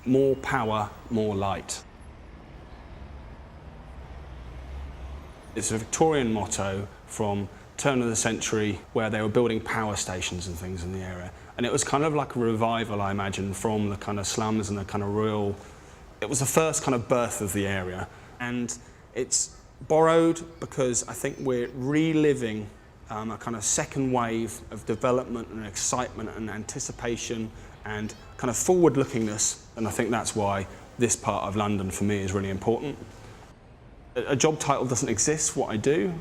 more power, more light. It's a Victorian motto from turn of the century where they were building power stations and things in the area. And it was kind of like a revival, I imagine, from the kind of slums and the kind of rural. It was the first kind of birth of the area. And it's borrowed because I think we're reliving a kind of second wave of development and excitement and anticipation and kind of forward-lookingness. And I think that's why this part of London for me is really important. A job title doesn't exist, what I do,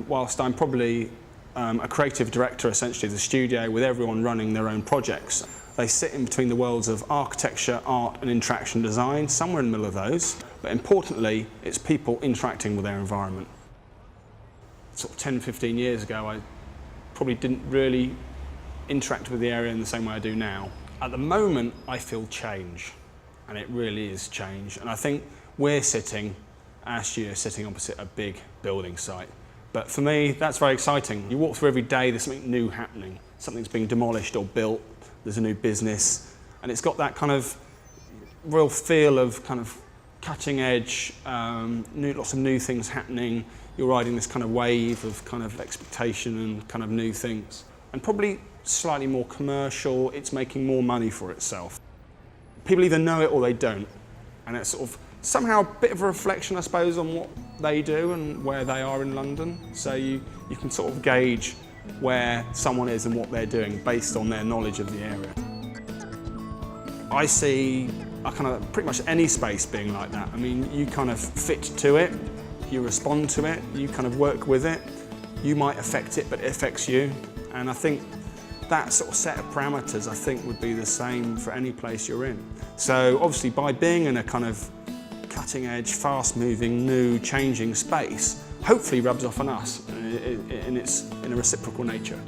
whilst I'm probably a creative director essentially of the studio with everyone running their own projects. They sit in between the worlds of architecture, art and interaction design, somewhere in the middle of those, but importantly it's people interacting with their environment. Sort of 10, 15 years ago I probably didn't really interact with the area in the same way I do now. At the moment I feel change, and it really is change, and I think we're sitting, our studio is sitting opposite a big building site. But for me, that's very exciting. You walk through every day, there's something new happening. Something's being demolished or built, there's a new business, and it's got that kind of real feel of kind of cutting edge, lots of new things happening. You're riding this kind of wave of kind of expectation and kind of new things. And probably slightly more commercial, it's making more money for itself. People either know it or they don't, and it's sort of somehow a bit of a reflection, I suppose, on what they do and where they are in London. So you can sort of gauge where someone is and what they're doing based on their knowledge of the area. I see a kind of pretty much any space being like that. I mean, you kind of fit to it, you respond to it, you kind of work with it. You might affect it, but it affects you. And I think that sort of set of parameters, I think, would be the same for any place you're in. So obviously by being in a kind of cutting edge, fast moving, new, changing space, hopefully rubs off on us and it's in a reciprocal nature.